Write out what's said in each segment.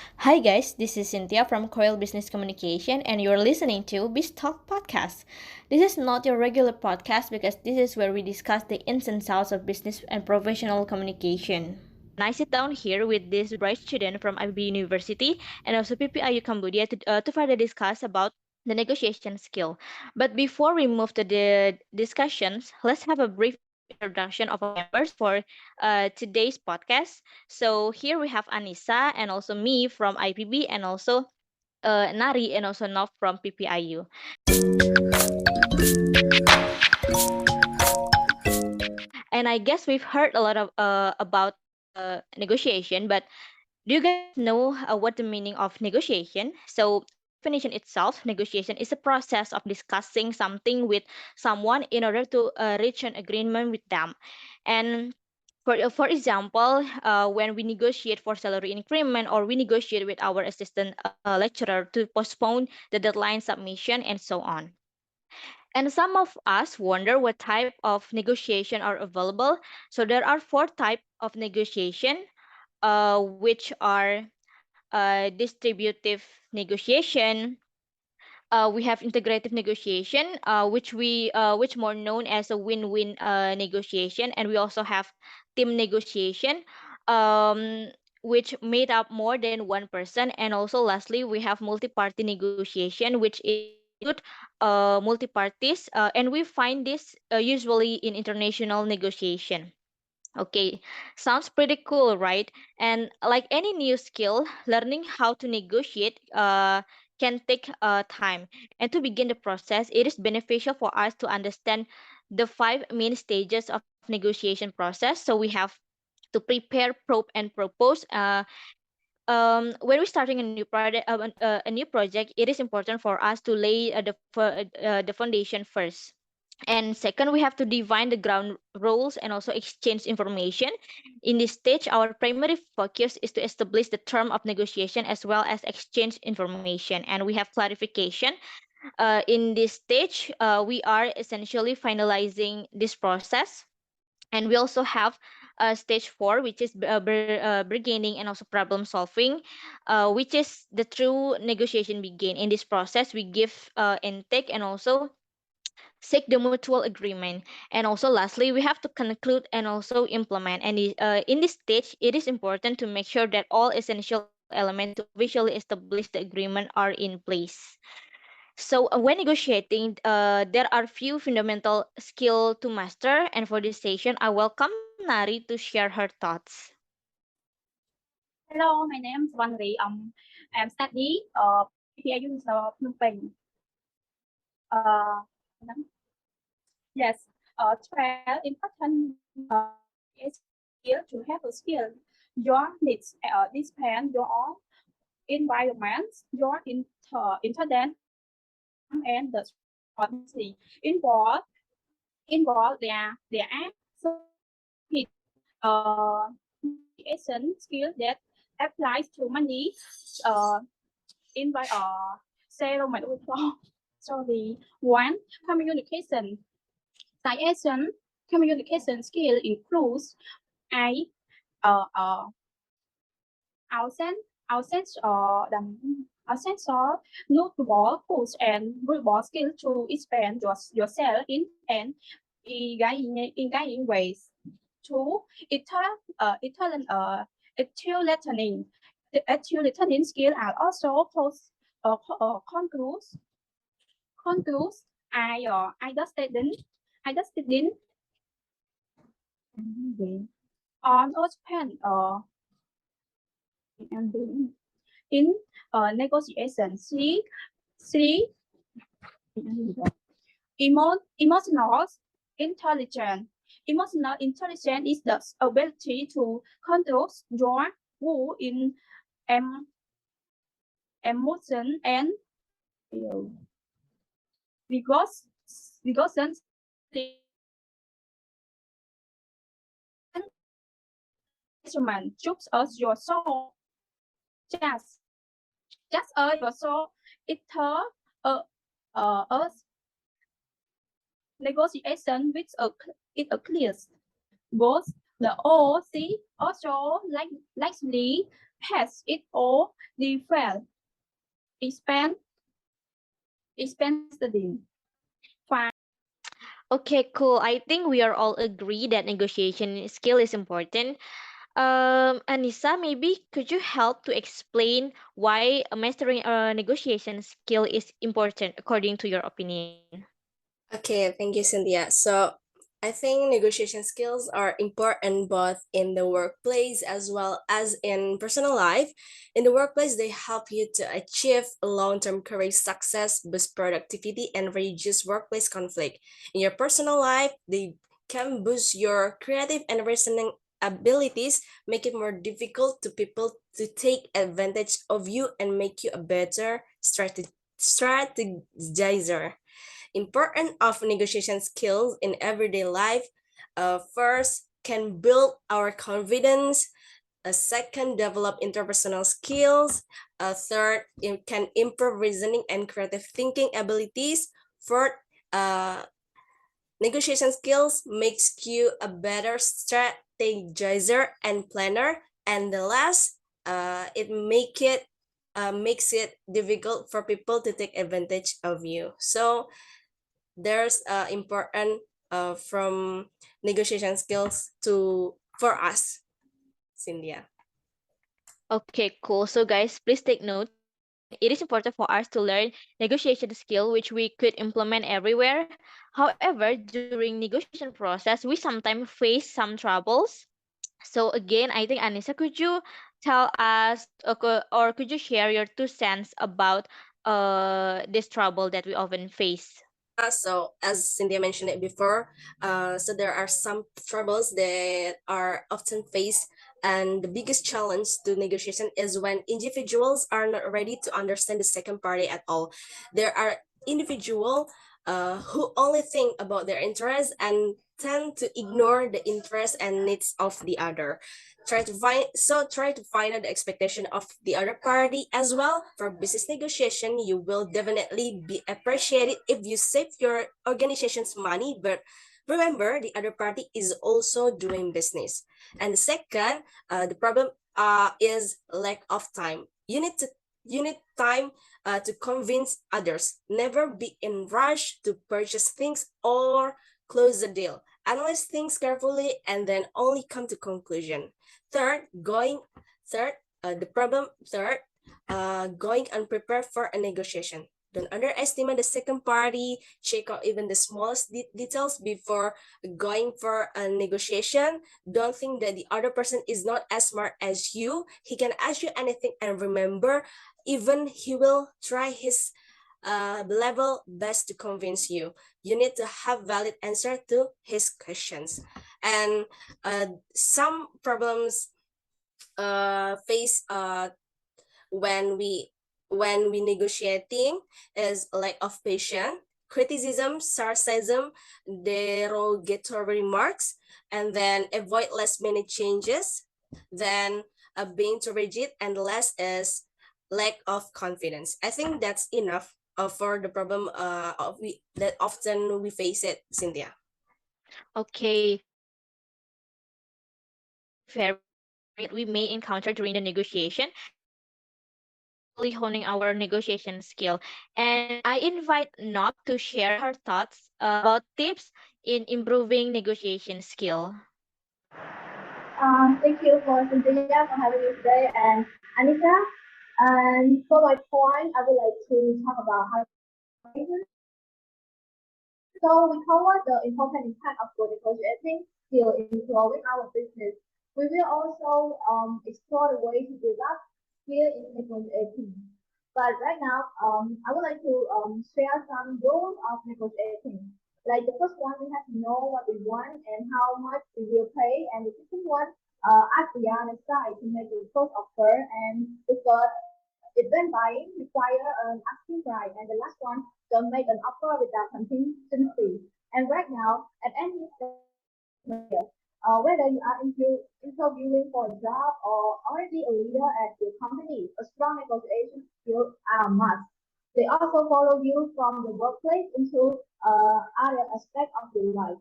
Hi guys, this is Sintya from COIL Business Communication and you're listening to Biz Talk Podcast. This is not your regular podcast because this is where we discuss the ins and outs of business and professional communication. And I sit down here with this bright student from IB University and also PPIU Cambodia to further discuss about the negotiation skill. But before we move to the discussions, let's have a brief introduction of our members for today's podcast. So here we have Annisa and also me from IPB and also Nari and also Nov from PPIU. And I guess we've heard a lot of about negotiation, but do you guys know what the meaning of negotiation? So definition itself, negotiation is a process of discussing something with someone in order to reach an agreement with them. And for example, when we negotiate for salary increment or we negotiate with our assistant lecturer to postpone the deadline submission and so on. And some of us wonder what type of negotiation are available. So there are four types of negotiation, which are distributive negotiation. We have integrative negotiation, which more known as a win-win negotiation, and we also have team negotiation, um, which made up more than one person, and also lastly we have multi-party negotiation, which include multi-parties, and we find this usually in international negotiation. Okay, sounds pretty cool, right? And like any new skill, learning how to negotiate can take time. And to begin the process, it is beneficial for us to understand the five main stages of negotiation process. So we have to prepare, probe, and propose. When we're starting a new project, it is important for us to lay the foundation first. And second, we have to define the ground rules and also exchange information. In this stage, our primary focus is to establish the term of negotiation as well as exchange information. And we have clarification. In this stage, we are essentially finalizing this process. And we also have stage four, which is bargaining and also problem solving, which is the true negotiation begin. In this process, we give intake and also seek the mutual agreement. And also lastly, we have to conclude and also implement. And in this stage, it is important to make sure that all essential elements to officially establish the agreement are in place. So when negotiating, there are few fundamental skill to master. And for this session, I welcome Nari to share her thoughts. Hello, my name is Sovannary. I'm study PPIU Phnom Penh. Uh, yes, 12 important is skill to have a skill. Your needs depend your environment, your internet, and the strategy involved there are so uh negotiation skill that applies to money invite settlement before. So the one communication liaison communication skill includes I uh uh our sense our sense of notable tools and verbal skill to expand yourself in an engaging ways. Two, Italian listening. The actual listening skill are also post concludes I understanding on open in negotiation. Three emotional intelligence. Emotional intelligence is the ability to control your will in em, emotion and because instrument choose us your soul just your soul it us negotiation with a clear both the OC also likely pass it or defer, expand, studying. Fine. Okay, cool. I think we are all agree that negotiation skill is important. Anissa, maybe could you help to explain why mastering a negotiation skill is important according to your opinion? Okay, thank you, Cynthia. So I think negotiation skills are important both in the workplace as well as in personal life. In the workplace, they help you to achieve long-term career success, boost productivity, and reduce workplace conflict. In your personal life, they can boost your creative and reasoning abilities, make it more difficult to people to take advantage of you and make you a better strategizer. Important of negotiation skills in everyday life. First, can build our confidence. Second, develop interpersonal skills. Third, it can improve reasoning and creative thinking abilities. Fourth, uh, negotiation skills makes you a better strategizer and planner. And the last, it makes it difficult for people to take advantage of you. So there's important from negotiation skills to for us, Cynthia. Okay, cool. So guys, please take notes. It is important for us to learn negotiation skill which we could implement everywhere. However, during negotiation process, we sometimes face some troubles. So again, I think Anissa, could you tell us or could you share your 2 cents about this trouble that we often face? So as Cynthia mentioned it before, so there are some troubles that are often faced, and the biggest challenge to negotiation is when individuals are not ready to understand the second party at all. There are individuals who only think about their interests and tend to ignore the interests and needs of the other. Try to find out the expectation of the other party as well. For business negotiation, you will definitely be appreciated if you save your organization's money, but remember the other party is also doing business. And the second, the problem is lack of time. You need time to convince others. Never be in rush to purchase things or close the deal. Analyze things carefully and then only come to conclusion. Third, going third, the problem third, going unprepared for a negotiation. Don't underestimate the second party. Check out even the smallest details before going for a negotiation. Don't think that the other person is not as smart as you. He can ask you anything, and remember, even he will try his level best to convince you. You need to have valid answer to his questions. And some problems face when we negotiating is lack of patience, criticism, sarcasm, derogatory remarks, and then avoid last minute changes. Then being too rigid, and the last is lack of confidence. I think that's enough for the problem that often we face it, Cynthia. Okay, very important that we may encounter during the negotiation, and we are slowly honing our negotiation skill. And I invite Nob to share her thoughts about tips in improving negotiation skill. Thank you for Cynthia for having me today and Annisa. And for my point, I would like to talk about how so we cover the important impact of good negotiating skill in growing our business. We will also explore the way to develop skill in negotiating. But right now, I would like to share some rules of negotiating. Like the first one, we have to know what we want and how much we will pay. And the second one, ask the other side to make the first offer. And the third, event buying require an asking price. And the last one, don't make an offer without contingency. And right now, at any stage of your career, whether you are interviewing for a job or already a leader at your company, a strong negotiation skills are a must. They also follow you from the workplace into other aspects of your life.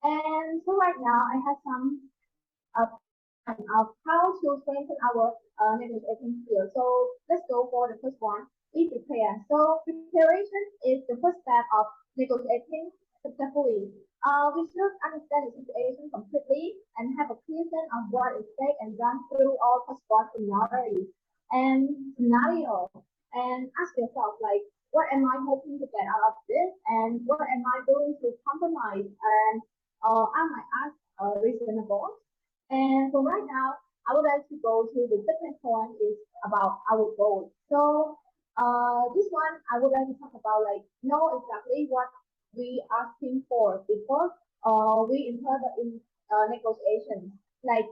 And so right now, I have some of how to strengthen our negotiating skill. So let's go for the first one. Be prepared. So preparation is the first step of negotiating successfully. We should understand the situation completely and have a clear sense of what is stake and run through all possible scenarios and ask yourself like, what am I hoping to get out of this, and what am I doing to compromise, and am I ask reasonable? And so right now, I would like to go to the second point is about our goals. So this one I would like to talk about like know exactly what we asking for before we enter the negotiations. Like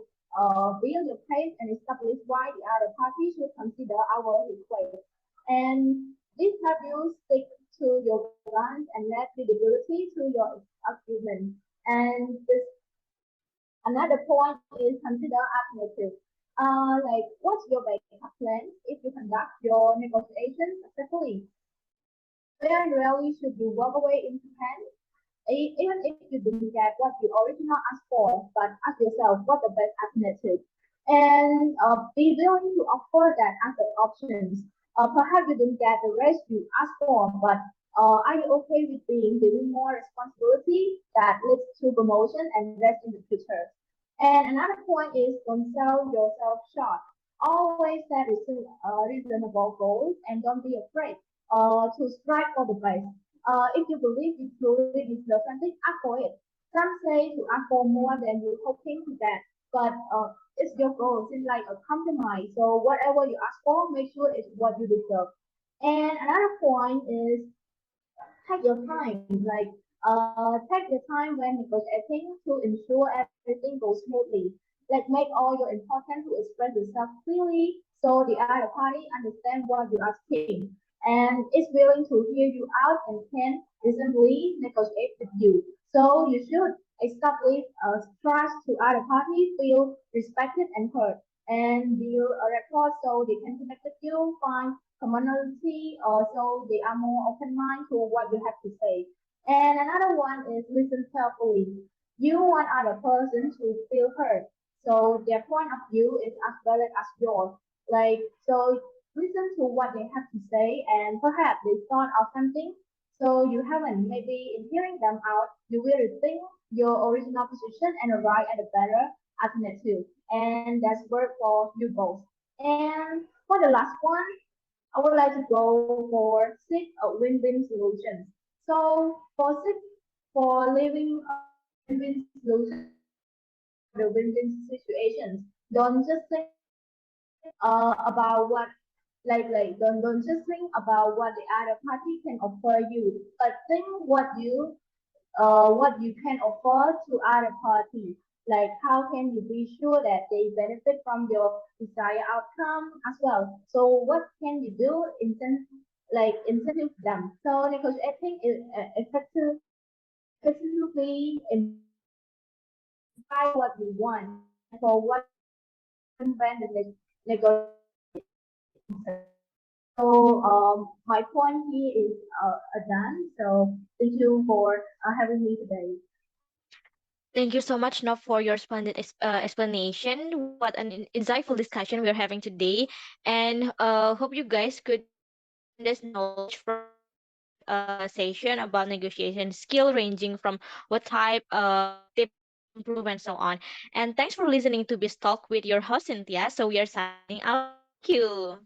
build your case and establish why the other party should consider our request. And this helps you stick to your guns and add credibility to your argument. And this another point is consider alternatives. Like what's your backup plan if you conduct your negotiations successfully? Very rarely should you walk away empty handed, even if you didn't get what you originally asked for, but ask yourself what the best alternative. And be willing to offer that as an options. Perhaps you didn't get the rest you asked for, but are you okay with being given more responsibility that leads to promotion and rest in the future? And another point is don't sell yourself short. Always set reasonable goals and don't be afraid to strive for the best. If you believe you truly deserve something, ask for it. Some say to ask for more than you're hoping to get, but it's your goal. It's like a compromise. So whatever you ask for, make sure it's what you deserve. And another point is take your time. Like take the time when negotiating to ensure everything goes smoothly. Like make all your important to express yourself clearly so the other party understand what you're asking and is willing to hear you out and can reasonably negotiate with you. So you should establish trust to other parties, feel respected and heard, and build a rapport so they can connect with you, find commonality, so they are more open minded to what you have to say. And another one is listen carefully. You want other person to feel heard, so their point of view is as valid as yours. Like so, listen to what they have to say, and perhaps they thought of something so you haven't. Maybe in hearing them out, you will rethink your original position and arrive at a better alternative. And that's work for you both. And for the last one, I would like to go for seek a win-win solution. So for living a win-win solution or the win-win situations, don't just think about what don't just think about what the other party can offer you, but think what you can offer to other parties. Like how can you be sure that they benefit from your desired outcome as well? So what can you do incentive them? So negotiating is effectively imply what you want and for what when the negotiation. So my point here is done. So thank you for having me today. Thank you so much, Nav, for your splendid explanation. What an insightful discussion we're having today. And hope you guys could get tremendous knowledge from this session about negotiation skill, ranging from what type, tips to improve, and so on. And thanks for listening to Biz Talk with your host, Cynthia. So we are signing out. Thank you.